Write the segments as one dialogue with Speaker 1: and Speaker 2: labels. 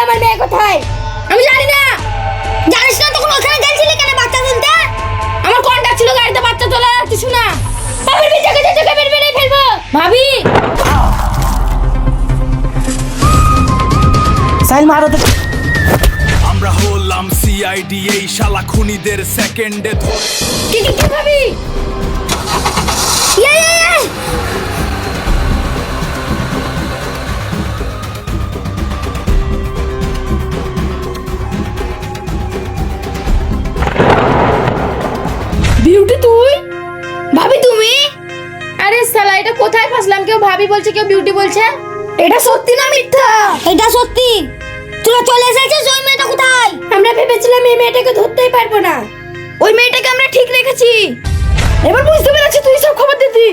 Speaker 1: আমার মেয়ে কোথায়? আমি জানি না। জানিস না তখন ওখানে গেছিলি কেন বাচ্চা তুলতে? আমার কন্টাক্ট ছিল গাড়িতে বাচ্চা তোলা কিছু না। ভাবির বিছাকে যেতে বের বেরিয়ে ফেলবো। ভাবি
Speaker 2: সাইল মারো তো।
Speaker 3: আমরা হলাম সিআইডি, এই শালা খুনিদের সেকেন্ডে ধরে।
Speaker 1: কি ভাবি? বিউটি তুই? ভাবি তুমি? আরে শালা এটা কোথায় ফাসলাম? কেউ ভাবি বলছে কেউ বিউটি বলছে। এটা সত্যি না মিথ্যা? এটা সত্যি। তোরা চলে এসেছিস, ওই মেয়েটা কোথায়? আমরা ভেবেছিলাম এই মেয়েটাকে ধরতেই পারবো না। ওই মেয়েটাকে আমরা ঠিক রেখেছি। এবার বুঝতে পেরেছি তুই সব খবর দিতি।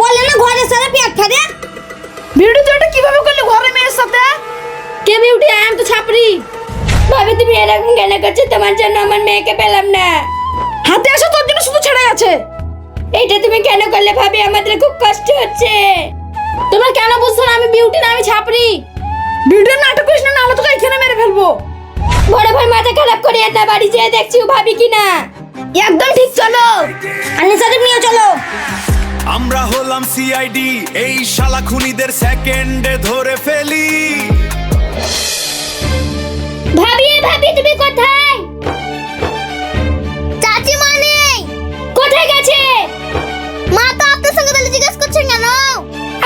Speaker 1: বলে না ঘরে সারা পেট ফাটে। বিউটি তুই এটা কিভাবে করলি ঘরে মেয়ের সাথে? কে বিউটি? আই এম তো ছাপরি। ভাবি তুমি এরকম কেন করছো? তোমার জন্য আমার মেয়েকে পেলাম না। হাতে আসো, তোর জন্য শুধু ছেড়ে গেছে। এইটা তুমি কেন করলে ভাবি? আমাদের খুব কষ্ট হচ্ছে। তোমরা কেন বুঝছো না আমি বিউটি না আমি ছাপরি? বিউটির নাটক করিস না, নাহলে তোকে এখানে মেরে ফেলবো। বড় ভাই মাথা খারাপ করে না, বাড়ি যেয়ে দেখছি ও ভাবি কিনা। একদম ঠিক, চলো আনিসাকে নিয়ে চলো।
Speaker 3: আমরা হলাম সিআইডি, এই শালা খুনিদের সেকেন্ডে ধরে ফেলি।
Speaker 1: ভাবি ভাবি তুমি কোথায়? চাচি মা নেই। কোথায় গেছে? মা তো আপনার সঙ্গে তাহলে জিজ্ঞেস করছেন কেন?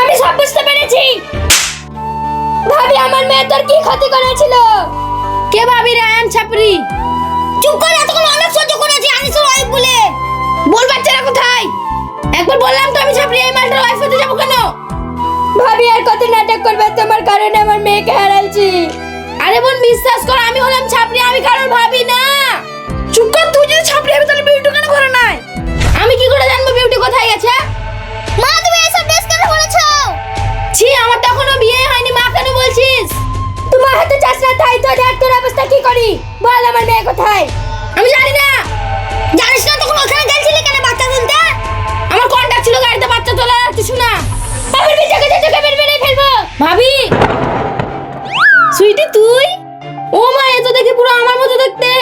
Speaker 1: আমি সব বুঝতে পেরেছি। ভাবি আমার মেয়ে তোর কি ক্ষতি করেছিল? কে ভাবি? রায়ান ছাপরি। চুপ করে, এতক্ষণ অনেক সহ্য করেছি। আনিসের ওয়াইফ বলে বল। বাচ্চারা কোথায়? একবার বললাম তো আমি ছাপরি, এই মালটার ওয়াইফ হতে যাবো কেন? ভাবি আর কত নাটক করবে? তোমার কারণে আমার মেয়েকে হারাইছি। আরে বোন বিশ্বাস কর, আমি হলাম ছাপরি, আমি কারোর ভাবি না। চুপ কর, তুই যদি ছাপরি হবে তাহলে বিউটি কেন ঘরে নাই? আমি কি করে জানবো বিউটি কোথায় গেছে? মা তুমি এসব ড্রেস কেন পরেছো? ছি, আমার তো এখনো বিয়ে হয়নি। মা কেন বলছিস? তোমার হাতে চাস না তাই তো দেখ তোর অবস্থা কি করি। বল আমার মেয়ে কোথায়? আমি জানি না। জানিস না তখন ওখানে গেছিলি কেন বাচ্চা তুলতে? আমার কন্টাক্ট ছিল গাড়িতে বাচ্চা তোলা কিছু না। ভাবির বিছাকে যেতে বের বেরিয়ে ফেলবো। ভাবি সুইটি তুই? ও মা, এ তো দেখি পুরো আমার মতো দেখতে।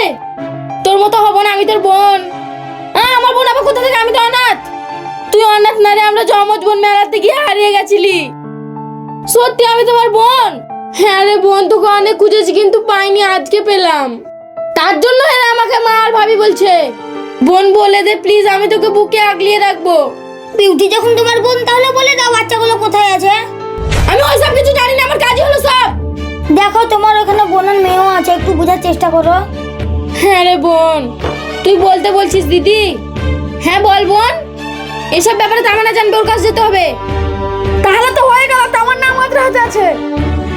Speaker 1: তোর মতো হব না, আমি তোর বোন। আমার বোন আবার কোথা থেকে? আমি তো অনাথ। তুই অনাথ না রে, আমরা জমজ বোন। মেলাতে গিয়ে হারিয়ে গেছিলি। সত্যি আমি তোমার বোন। হ্যাঁ রে বোন, তোকে অনেক খুঁজেছি কিন্তু পাইনি, আজকে পেলাম। তার জন্য এরা আমাকে মা আর ভাবি বলছে। বোন বলে দে প্লিজ, আমি তোকে বুকে আগলিয়ে রাখবো। বিউটি যখন তোমার বোন তাহলে বলে দাও বাচ্চাগুলো কোথায় আছে। আমি ওইসব কিছু জানি না, আমার কাজই হলো সব। দেখো তোমার ওখানে বোন আর মেয়েও আছে, একটু বোঝার চেষ্টা করো। হ্যাঁ রে বোন, তুই বলতে বলছিস দিদি? হ্যাঁ বল বোন। এসব ব্যাপারে তামান্না জানবে, ওর কাছে যেতে হবে। তাহলে তো হয়ে গেল, তামান্না আমাদের হাতে আছে।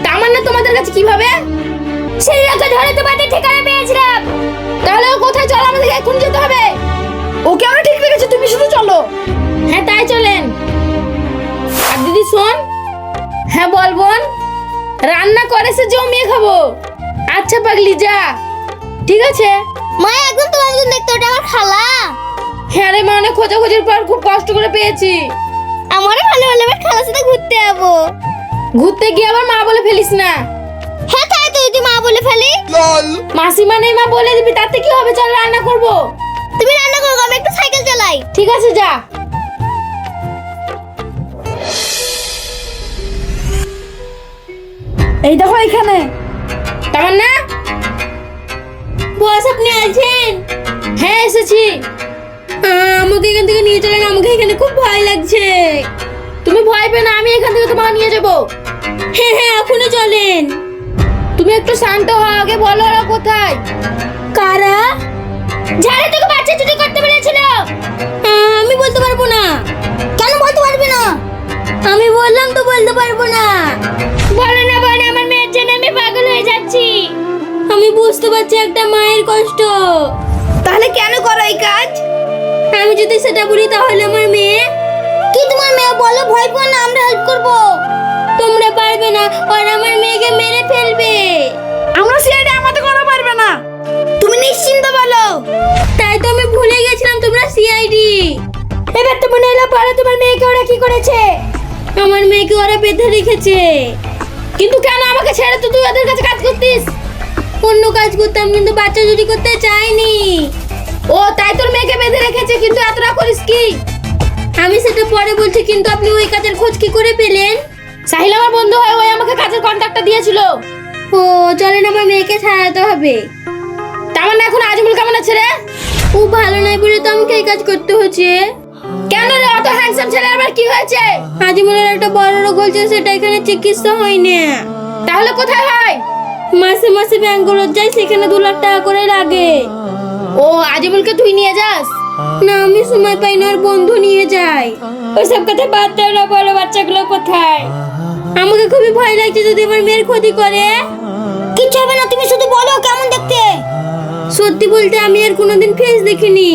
Speaker 1: তামান্না তোমাদের কাছে কিভাবে? সেই লোককে ধরে তোমাদের ঠিকানা পেয়েছিলাম। তাহলে ও কোথায়? চলো আমাদের এখন যেতে হবে। ওকে আমরা ঠিক রেখেছি, তুমি শুধু চলো। হ্যাঁ তাই চলেন। আর দিদি শোন। হ্যাঁ বল বোন। রান্না করেছে জমিয়ে খাবো। আচ্ছা পাগলি যা, ঠিক আছে। মা একদম তোমার মতন দেখতে, ওটা আমার খালা। হ্যাঁ রে মা, অনেক খোঁজাখুঁজির পর খুব কষ্ট করে পেয়েছি। আমারও ভালো হলো, আমার খালার সাথে ঘুরতে যাবো। ঘুরতে গিয়ে আবার মা বলে ফেলিস না। হ্যাঁ তাই তো, যদি মা বলে ফেলি। মাসিমা নেই, মা বলে দিবি, তাতে কি হবে? চল রান্না করবো। তুমি রান্না করো, আমি একটু সাইকেল চালাই। ঠিক আছে যা। এই দেখো এখানে। তামান্না বস, আপনি আছেন? হ্যাঁ এসেছি। আমাকে এখান থেকে নিয়ে চলেন, আমাকে এখানে খুব ভয় লাগছে। তুমি ভয় পেও না, আমি এখান থেকে তোমাকে নিয়ে যাব। হ্যাঁ হ্যাঁ এখনই চলেন। তুমি একটু শান্ত হও, আগে বলো ওরা কোথায়? কারা? যারা তোকে বাচ্চা চুরি করতে বলেছিল। আমি বলতে পারবো না। কেন বলতে পারবে না? আমি বললাম তো বলতে পারবো না। বলো না বোন, আমার মেয়ের জন্য আমি পাগল হয়ে যাচ্ছি। আমি বুঝতে পারছি একটা মায়ের কষ্ট। তাহলে কেন করো এই কাজ? আমি যদি সেটা বলি তাহলে আমার মেয়ে কি? তোমার মেয়ে বলো, ভয় পাও না, আমরা হেল্প করব। তোমরা পারবে না, আর আমার মেয়েকে মেরে ফেলবে। আমরা সিআইডি, আমাদের করা পারবে না। তুমি নিশ্চিন্ত বলো। তাই তো আমি ভুলে গেছিলাম তোমরা সিআইডি। এবার তো মনে হলো পারো তোমার মেয়েকে ওরা কি করেছে? আমার মেয়েকে ওরা বেঁধে রেখেছে। কিন্তু কেন আমাকে ছেড়ে তো তুই ওদের কাছে কাজ করতিস? করতাম, কিন্তু বাচ্চা চুরি করতে চাইনি। ও তাই তোর মেয়েকে বেঁধে রেখেছে, কিন্তু এতটা করিস কি? আমি সেটা পরে বলছি, কিন্তু আপনি ওই কাজের খোঁজ কি করে পেলেন? সাহিল আমার বন্ধু হয়, ওই আমাকে কাজের কন্ট্রাক্টটা দিয়েছিল। ও চলেন, আমার মেয়েকে ছাড়াতে হবে। তার মানে এখন আজমুল কেমন আছে রে? ও ভালো নাই বলে তো আমাকে এই কাজ করতে হচ্ছে। কেন রে, অত হ্যান্ডসাম ছেলে আবার কি হয়েছে? আজমুলের একটা বড় রোগ হয়েছে, সেটা এখানে চিকিৎসা হয় না। তাহলে কোথায় হয়? মাসে মাসে ব্যাঙ্গালোর যাই, সেখানে 2 লাখ টাকা করে লাগে। ও আজমুলকে তুই নিয়ে যাস? না, আমি সময় পাই না, আর বন্ধু নিয়ে যায়। ওইসব কথা বাদ দাও না, বলো বাচ্চাগুলো কোথায়? আমাকে খুবই ভয় লাগছে, যদি আমার মেয়ের ক্ষতি করে। কিচ্ছু হবে না, তুমি শুধু বলো কেমন দেখতে। সত্যি বলতে আমি আর কোনোদিন ফেস দেখিনি।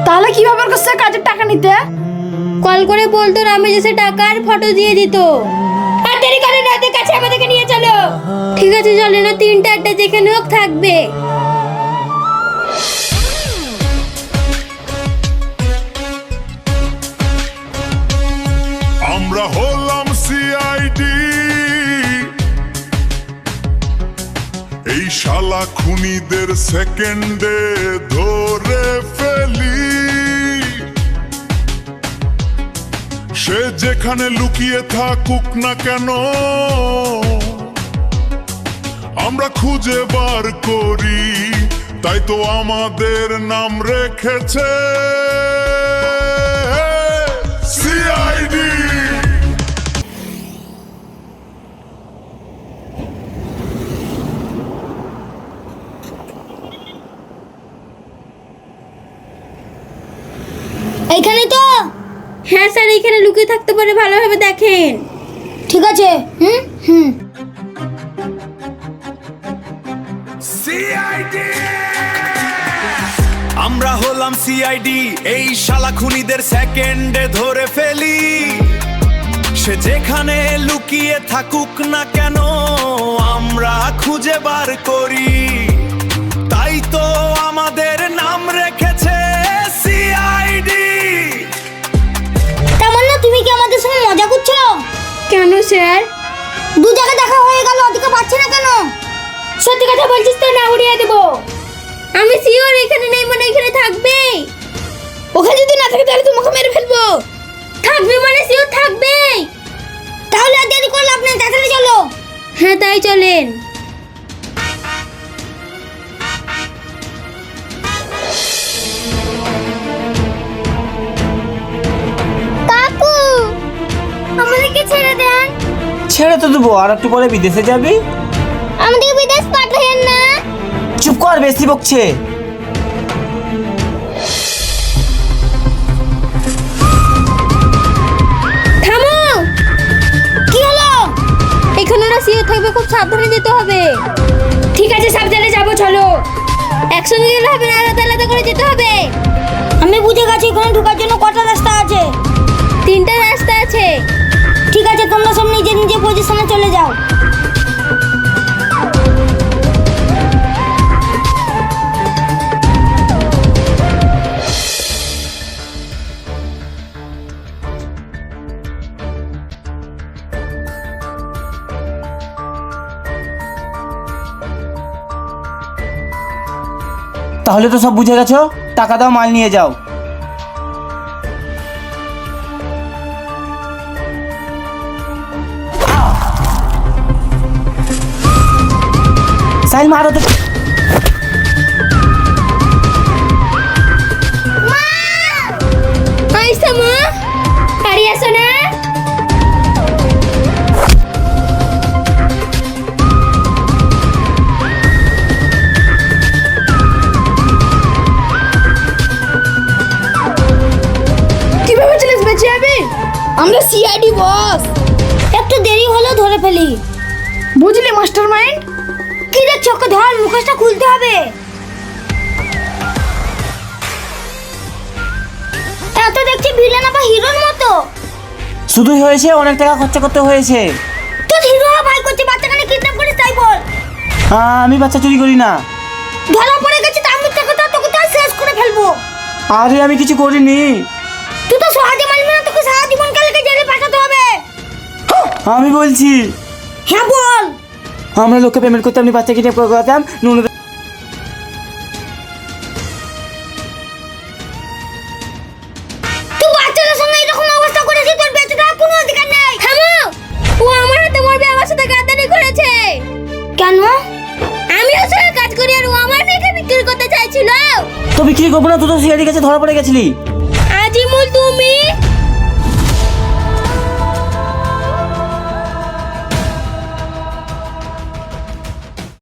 Speaker 1: তাহলে কিভাবে করছে কাজের টাকা নিতে? কল করে বলতো, রামেশের টাকার ফটো দিয়ে দিত। আর দেরি করে না, ওদের কাছে আমাদেরকে নিয়ে চলো। ঠিক আছে চলে না, 3টা 4টা যেখানে হোক থাকবে।
Speaker 2: আমরা হলাম সিআইডি, এই শালা খুনিদের সেকেন্ডে ধরে ফেলি। সে যেখানে লুকিয়ে থাকুক না কেন, আমরা খুঁজে বার করি, তাই তো আমাদের নাম রেখেছে সিআইডি।
Speaker 1: এইখানে তো? হ্যাঁ স্যার, এইখানে লুকিয়ে থাকতে পারে, ভালোভাবে দেখেন। ঠিক আছে।
Speaker 3: সিআইডি, আমরা হলাম সিআইডি, এই শালা খুনিদের সেকেন্ডে ধরে ফেলি। সে যেখানে লুকিয়ে থাকুক না কেন, আমরা খুঁজে বার করি, তাই তো আমাদের নাম রেখেছে সিআইডি।
Speaker 1: তেমন না, তুমি কি আমাদের সঙ্গে মজা করছো? কেন স্যার? 2 জায়গায় দেখা হয়ে গেল, ওদিকে পাচ্ছে না কেন? সত্যি কথা বলছিস তো, না উড়িয়ে দেবো। আমি সিওর এখানে নেই, মানে এখানে থাকবে। ওখানে যদি না থাকে তাহলে তোমাকে মেরে ফেলবো। থাকবে মানে সিওর থাকবে। তাহলে আর দেরি করলে আপনি তাড়াতাড়ি চলো। হ্যাঁ তাই চলেন। কাকু, আমাদেরকে ছেড়ে দেন।
Speaker 4: ছেড়ে তো দেবো, আর একটু পরে বিদেশে যাবি।
Speaker 1: আমাদেরকে বিদেশ পাঠাবেন না।
Speaker 4: চুপ কর, বেশি বকছে।
Speaker 1: থামো। কি হলো? এখানে না সিও থাকবে, খুব সাবধানে যেতে হবে। ঠিক আছে, সাবধানে যাবো, চলো। একসঙ্গে গেলে হবে না, আলাদা আলাদা করে যেতে হবে। আমি বুঝে গেছি, এখানে ঢোকার জন্য কটা রাস্তা আছে? 3টা রাস্তা আছে। ঠিক আছে, তোমরা সব নিজে নিজে পজিশনে চলে যাও।
Speaker 4: তাহলে তো সব বুঝে গেছো, টাকা দাও, মাল নিয়ে যাও। সাইল মারো তো।
Speaker 1: আইসা মা, আরে আসো না। কিভাবে চলে বেঁচে যাবে? আমরা সিআইডি বস। একটু দেরি হলো ধরে ফেলি। বুঝলি মাস্টারমাইন্ড? কি দেখছো, ওকে ধর, মুখোশটা খুলতে হবে। এত দেখছি ভিলেন আবার হিরোর মতো।
Speaker 4: শুধুই হয়েছে, অনেক টাকা খরচা করতে হয়েছে।
Speaker 1: তোর হিরো ভাই করছে, বাচ্চাখানে কিডন্যাপ করে, তাই বল।
Speaker 4: আমি বাচ্চা চুরি করি না।
Speaker 1: ধরা পড়ে গেছে, তার মিথ্যা কথা, তোকে তো শেষ করে ফেলবো।
Speaker 4: আরে আমি কিছু করিনি।
Speaker 1: তুই তো সহজে মানবি না, তোকে সারা জীবন কালকে জেলে পাঠাতে হবে।
Speaker 4: আমি বলছি।
Speaker 1: হ্যাঁ বল।
Speaker 4: আমরা লোককে পেমেন্ট করতে, আপনি বাচ্চা কিডন্যাপ করে করাতাম।
Speaker 5: মেখে বিক্রি করতে চাইছিল।
Speaker 4: তো বিক্রি করবো না, তুই তো সিআইডির কাছে ধরা পড়ে গেছিলি।
Speaker 5: আজিমুল তুমি